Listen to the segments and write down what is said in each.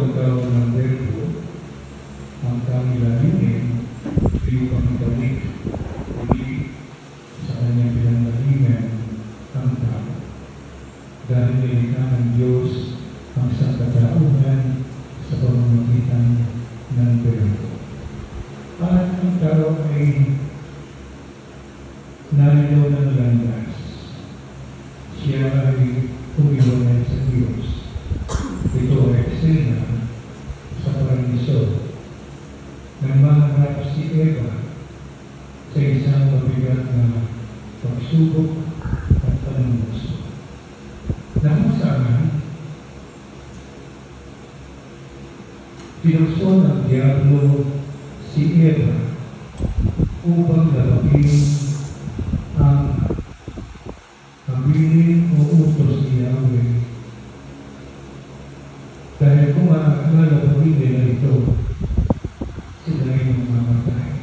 pagkaroon ng verbo, ang kamilahin ay upang ibalik uli sa kanyang pinanggalingan ang tao. Dahil nilikha ng Diyos ang sangkatauhan sa pamamagitan ng verbo. At ang tao ay nalilaw ng landas. Siya ay umiwalay sa Diyos. Ito ay eksena sa paraiso nang maharap si Eva sa isang mabigat na pagsubok at panunguso. Na kung saan, pinukso ng diablo si Eva upang labagin ang habilin o utos ni Yahweh. Dahil kung lalabagin nila ito, sila ay mamamatay.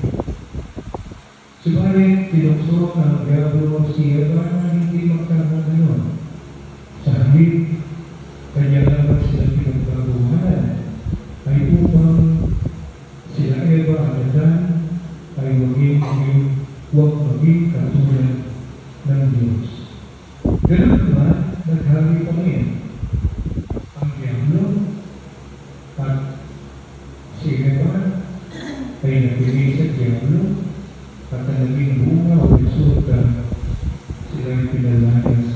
Subalit, pinukso ng diablo si Eva na hindi magkakaroon. Sa halip, kanya dapat sila pinagbaguhan ay upang sila Eva at Adan ay huwag maging katulad ng Diyos. Ganun naman, naghari pa rin ang diablo at si Eva ay napili sa diablo at ang naging bunga o resulta sila ay pinalayas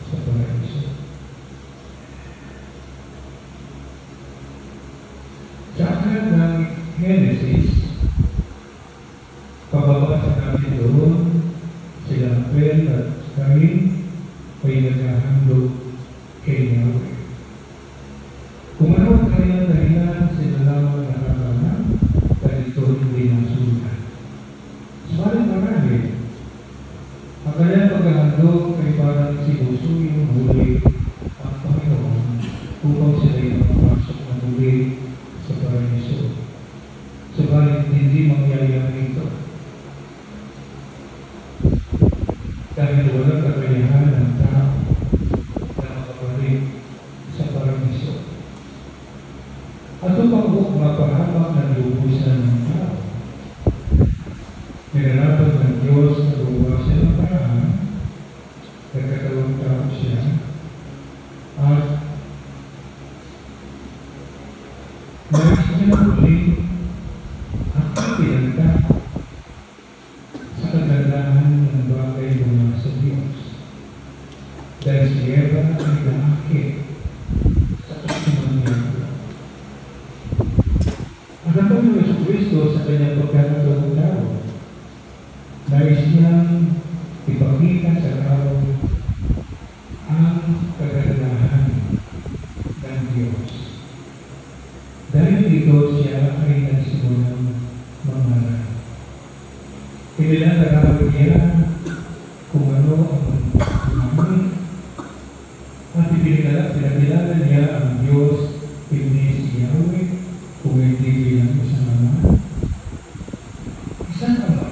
sa paraiso. Sa aklat ng Genesis, pababasa natin doon, sila Abel at Cain ay naghahandog kay Yahweh. Kung ano ang kanilang dahilan, sila lamang nakakaalam dahil ito hindi nasulat. Subalit marami, ang kanilang paghahandog ay parang sinusuyong huli ang Panginoon upang sila ay makapasok na huli sa paraiso. Subalit hindi mangyayari ito. Dahil walang kakayahan ng tao na makabalik sa paraiso. At upang mapahamak ng lubusan ng tao, nilalaban ng Diyos na gumawa siya ng paraan, nagkatawang tao siya, at nais niya muli ang pinagka sa kagandahan ng bagay mula sa Diyos. Dahil si Eva ay naakit sa kasimang niya. At ang Panginoon Jesucristo sa kanyang pagkakatawang tao, nais niyang ipakita sa tao ang kagandahan ng Diyos. Dahil dito siya ay nagsimulang mangaral. Inilalarawan niya kung ano ang namin at pinakilala niya ang Diyos hindi si Yahweh kung hindi bilang isang ama. Isang ama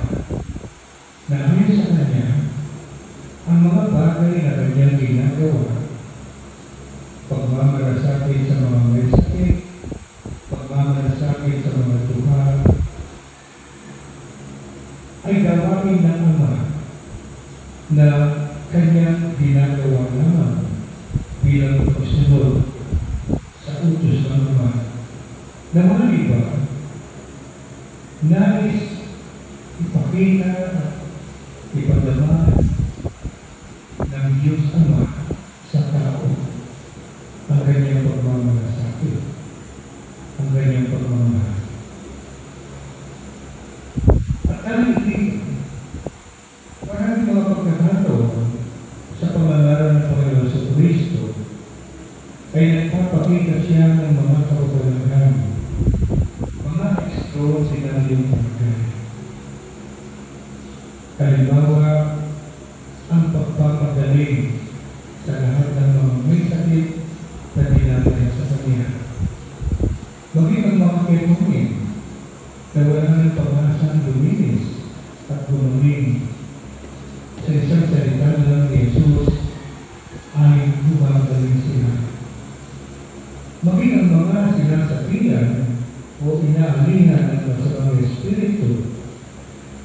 na ayon sa kanya ang mga bagay na kanyang ginagawa, pagmamalasakit sa mga may sakit, pagmamalasakit sa mga duha, ay gawain ng ama na kanyang ginagawa naman bilang pagsunod sa utos ng ama na mga iba nais ipakita at ipadama ng Diyos Ama sa tao ang kanyang pagmamalasakit, ang kanyang pagmamahal. At alingin, maraming mga pagkakataon sa pamamaraan ng Panginoon Jesucristo ay nagpapakita siya ng mga kaugalian, mga extraordinaryong bagay. Halimbawa, ang pagpapagaling sa lahat ng mga may sakit na dinadala sa kanya. Maging ang mga kemuhin na wala ng pag-asang luminis at gumaling. Sa isang salita lang ni Jesus ay gumagaling sila. Maging ang mga mga sinasabihan o inaalihan ng masamang espiritu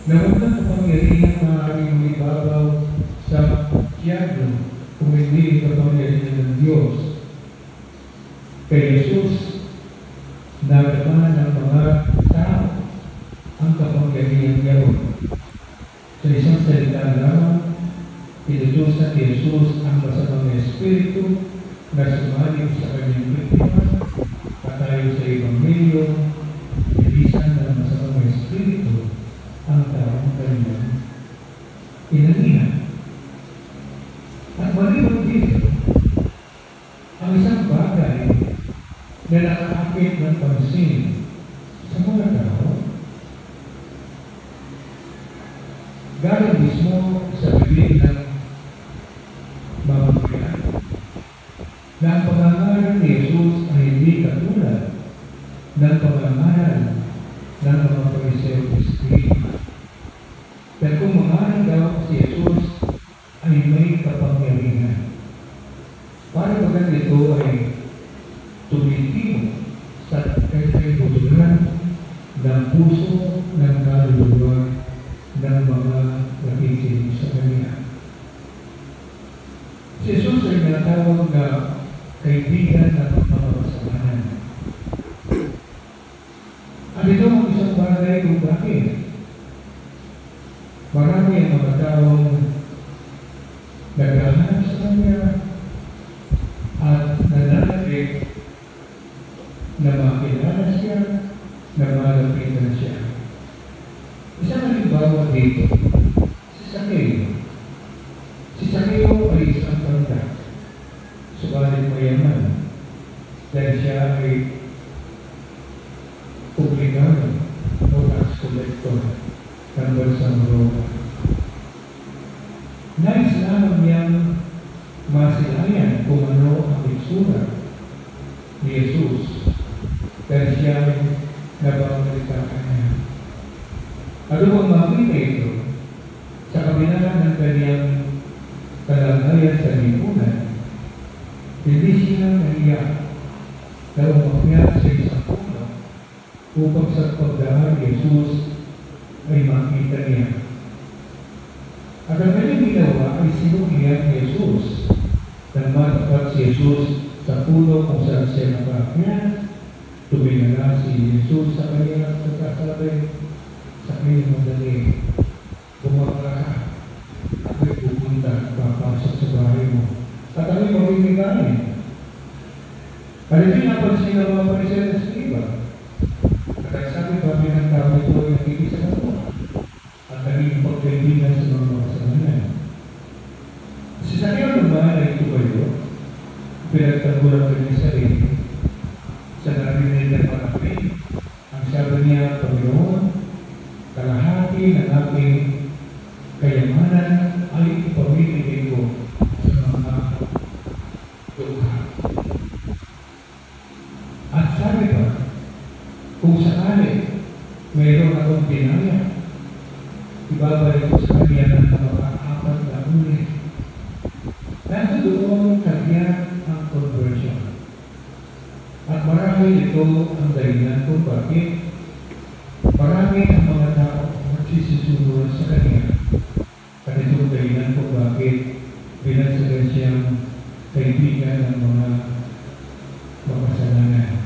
na walang kapangyarihan maaaring umibabaw sa tiyado kung hindi kapangyarihan ng Diyos. Kay Jesus, nagawa ng mga tao ang kapangyarihan niyaon. Sa isang salita lamang, inutusan ni Jesus ang masamang espiritu na sumaling sa kanyang biktima, patayo sa Ebanghelyo, bilisan ng masamang espiritu ang taong kanyang inalihan. At maliban dito, ang isang bagay na nakaakit ng pansin sa mga tao, galing mismo sa bibig ng mga Kristiyan, na ang pangangaral ni Jesus ay hindi katulad ng pangangaral ng mga Pariseo Kristiyan. Pero kung mangaral daw si Jesus ay may kapangyarihan, para bagat ito ay tumitimo sa kaibuturan ng puso ng kaluluwa ng mga nakikinig sa Kanya. Si Jesus ay natawag na kaibigan ng mga kasalanan. At ito ang isang bagay kung bakit marami ang mga taong naghahanap sa Kanya at nananatili na makilala siya, na malapitan siya. Isang halimbawa dito, si Zacchaeus. Si Zacchaeus ay isang tanda, subalit mayaman, dahil siya ay publikano o tax collector ng bansang Roma. Nais lamang niyang masilayan kung ano ang itsura ni Jesus dahil siya ay nabangalitaan niya. Ano bang makita ito? Sa kabila ng kanyang kalangayan sa lipunan, hindi siya naiyak na umakyat sa isang puno upang sa pagdaan ni Jesus ay makita niya. At ang kanyang ginawa ay sinukiyan ni Jesus nang matapat si Jesus sa puno kung saan siya nakakyat. Tumingala si Jesus sa kanya at nagsasabi, "Zacchaeus, madali, bumaba ka. Ako'y pupunta, papasok sa bahay mo. At ako'y mamimigay." At hindi napansin ng mga Pariseo sa iba. At ang sabi pa ng tao ito ay nakikita sa ako at naging pagkaibigan sa mga kasalanan. Si Zacchaeus naman ay tumayo, pinagtanggol ang kanyang sarili. Sa narinig ng marami, ang sabi niya, "Panginoon, kalahati ng aking kayamanan ay ipamimigay ko sa mga dukha." At sabi pa, kung sakali mayroon akong dinaya, ibabalik ko sa kanya ng mga 4 na ulit. Nasa doon kanya ang conversion. At marami ito ang dahilan kung bakit marami ang mga tao magsisisunod sa kanya. At itong dahilan kung bakit binagsagan siyang kaibigan ng mga makasalanan.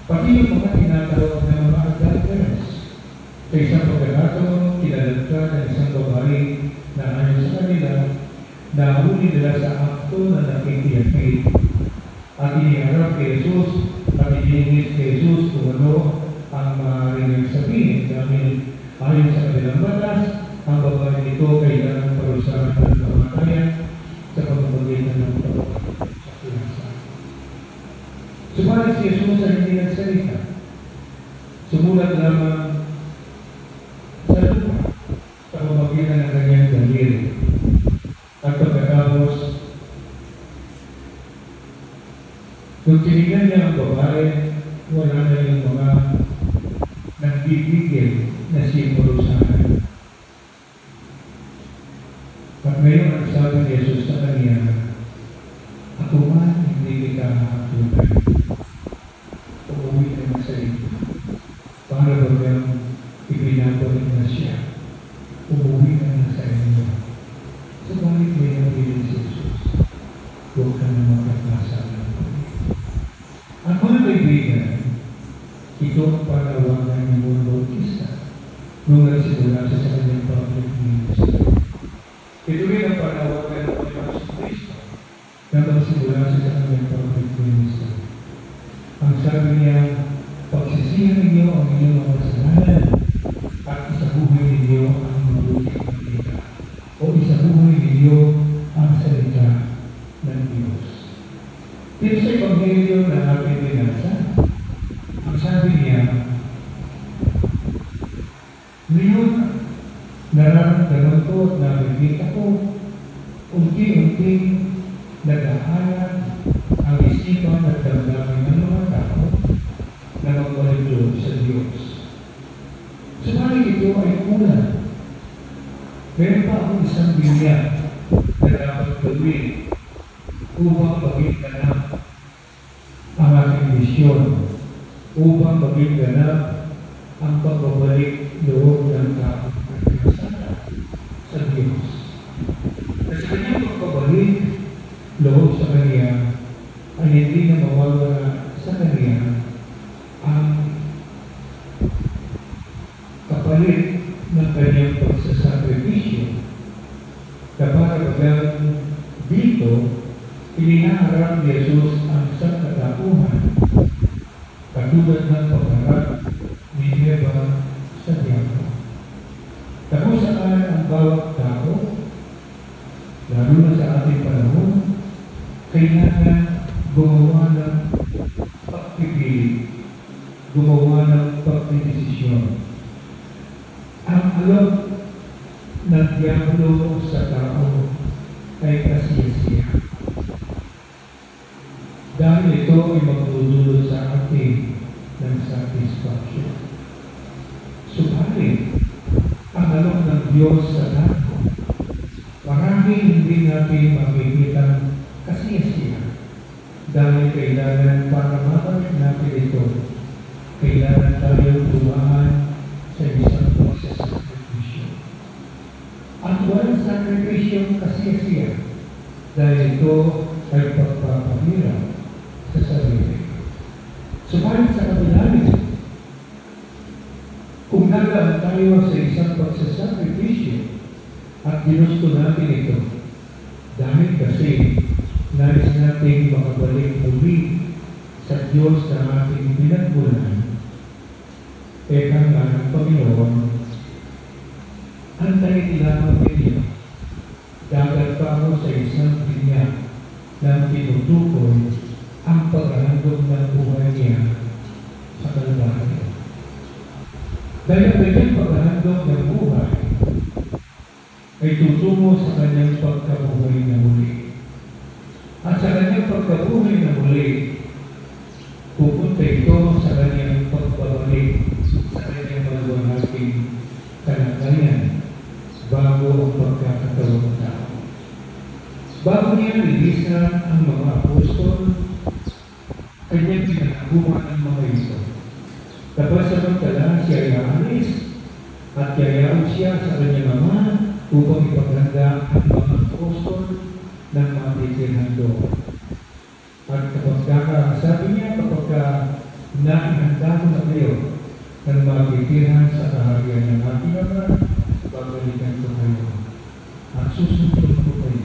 Pati yung mga tinatawag na mga adulterers. Sa isang pagkakataon, kinalagka ng isang babae na ayon sa kanila, nahuli nila sa akto na nakikiyakit. At iniharap kay Jesus at iniinis kay Jesus kung ano ang maaaring sabihin dahil ayon sa kanilang batas, ang babae nito kailangan parusahan ng kamatayan sa pamamagitan ng pagkakasa. Subalit si Jesus ay hindi nagsalita. Sumulat lamang sa lupa sa pamamagitan ng kanyang daliri. At pagkatapos, nung tinignan niya ang babae, wala na yung mga nagbibigil na simurusahan. At ngayon ang sabi ni Jesus sa kanya, "Ako man hindi kita hakutan." na magsimula siya sa kanyang pag-minister. Ang sabi niya, pagsisihan ninyo ang inyong mga kasalanan at isabuhay ninyo ang mabuting balita o isabuhay ninyo ang salita ng Diyos. Dito sa Ebanghelyo na ating binasa, ang sabi niya, ngayon, nararamdaman ko at nakikita ko, unti-unting nag-aalat ang isipan at damdamin ng mga tao na magbalik doon sa Diyos. Subalit ito ay kulang. Meron pa akong isang binya na dapat gawin upang maging ganap ang ating misyon, upang maging ganap ang pagbabalik loob ng tao sa Diyos. At sa kanyang pagbabalik loob sa Kanya ay hindi na mawawala sa Kanya ang kapalit ng Kanyang pagsasakripisyo. Kapag dito, inihaharap ni Jesus ang isang katapuhan katulad ng pagharap ni Eva sa Diablo. Kung saan ang bawat tao, lalo na sa ating panahon, kailangan gumawa ng pagpipili, gumawa ng pagdedesisyon. Ang alam ng Diablo sa tao ay kasiyasiya. Dahil ito ay magdudulot sa atin ng satisfaction. Subalit, ang alam ng Diyos sa tao, marami hindi natin makikita kasiyasiya. Dahil kailangan para mabalik natin ito, kailangan tayo tumaan sa isang pagsasakripisyo. At walang sakripisyo kasiyasiya dahil ito ay pagpapahirap sa sarili. Subalit sa kabila nito, kung nagaan tayo sa isang pagsasakripisyo at ginusto natin ito, dahil kasi nais natin makabalik muli sa Diyos na ating pinagmulan, eka nga ng Panginoon, antayin lamang ninyo, dagat pa ako sa isang pinya na tinutukoy ang paghahandog ng buhay niya sa Kalbaryo. Dahil ang kanyang paghahandog ng buhay ay tutungo sa kanyang pagkabuhay na muli. At sa kanyang pagkabuhay na muli, pupunta ito sa kanyang pagbabalik sa kanyang maluwalhating kalagayan bago ang pagkakataon ng tao. Bago niya lilisan ang mga apostol, kanyang pinakabuhan ang mga ito. Tapos samantala siya ay aalis at yayaon siya sa kanyang ama upang ipaganda ang mga apostol ng matitirhan doon. At kapag sabi niya, kapag naihanda ko na kayo ng matitirhan sa kaharian ng ating ama, babalikan ko kayo at susunod ko kayo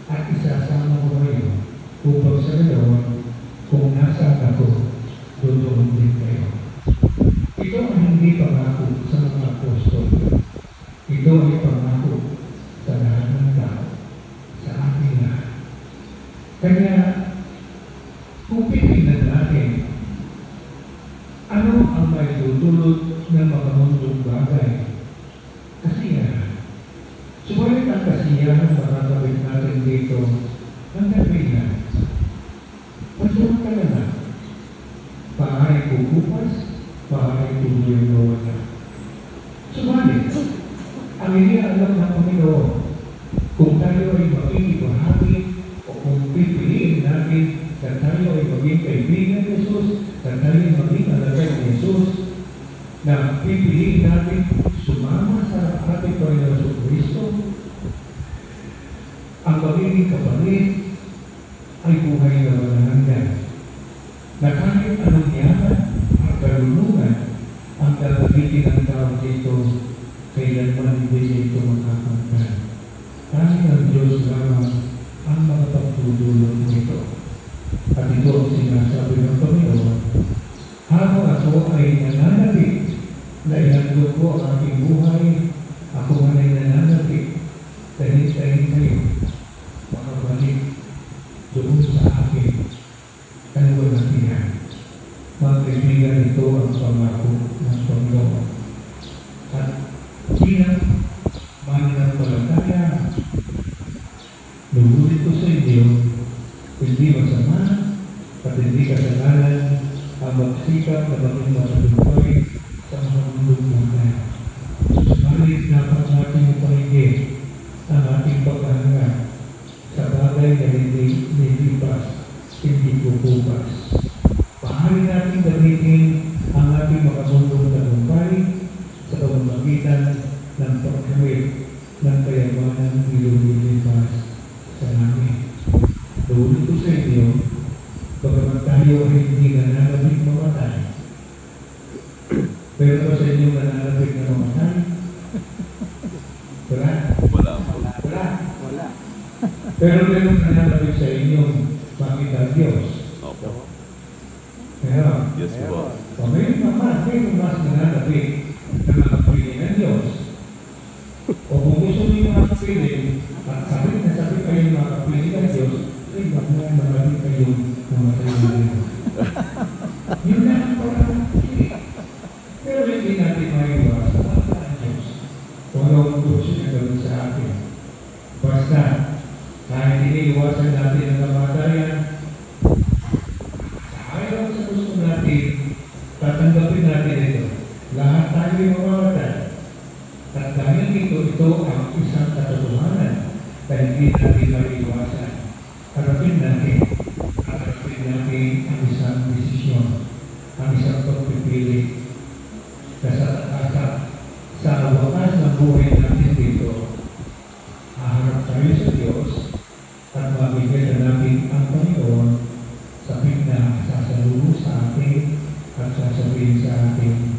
at isasama ko kayo upang sa ganoon kung nasaan ako, doon din kayo. Ito ay hindi pangako sa mga apostol. Ito ay pangako sa lahat ng tao, sa ating lahat. Kaya, kung titignan natin, ano ang may dudulot ng makamundong bagay? Kasiyahan. Subalit ang kasiyahan makakabit natin dito ang gabihan. Masarap ka na. Pahay kukupas, pahay tuloy ang nawala. Subalit, ang inialam ng Panginoon, kung tayo ay makikibahagi o kung pipiliin natin na tayo ay maging kaibigan ni Jesus, na tayo ay maging alagay ni Jesus, na pipiliin natin sumama sa ating Panginoon sa Kristo, ang magiging kapalit ay buhay na walang hanggan. Na kahit anong yaman at karunungan ang gagamitin ng tao dito, kailanman hindi ito makakanggan. Kahit ang Diyos lamang ang makapagtutulong sinasabi ng Panginoon, habang ako ay nananabik na ihandog ko ang aking buhay, ako man ay nananabik, tahin-tahin kayo, makabalik doon sa akin, kaluwalhatian. Mga kaibigan, ito ang pangako ng Panginoon. At bilang mananampalataya, lubulit ko sa inyo, hindi masama at hindi kasalanan ang magsikap na maging matagumpay sa mga mundong buhay. Subalit dapat natin ipahigit ang ating paghahangad sa bagay na hindi lilipas, hindi pupupas. Maaari natin gamitin ang ating makamundong tagumpay sa pamamagitan ng pagkawit ng kayamanan nililipas sa namin. Lulit ko sa inyo, bagamat tayo ay hindi nananabik mamatay, pero pa sa inyo nananabik na mamatay? Wala? Wala. Pero meron nananabik sa inyong makita ang Diyos. Opo. Kaya, Yes po. may mas nananabik na makapili ng Diyos. O kung gusto niyo makapili, at sabi kayo makapili ng Diyos, ay marami kayong namatay na rin. Yun na ang pagkakapili. Pero hindi natin maiwasan ang Diyos. Kung ano ang gusto niya gawin sa atin. Basta, kahit iniiwasan natin ang kamatayan, ayaw sa gusto natin, tatanggapin natin ito. Lahat tayo ay mamamatay. At dahil ito ang isang katotohanan na hindi natin maiiwasan. Harapin natin ang isang desisyon, ang isang pagpipili. Sa wakas ng buhay natin dito, haharap tayo sa Diyos at mabigyan na natin ang Panginoon sa na sasalubo sa atin at sasabihin sa atin,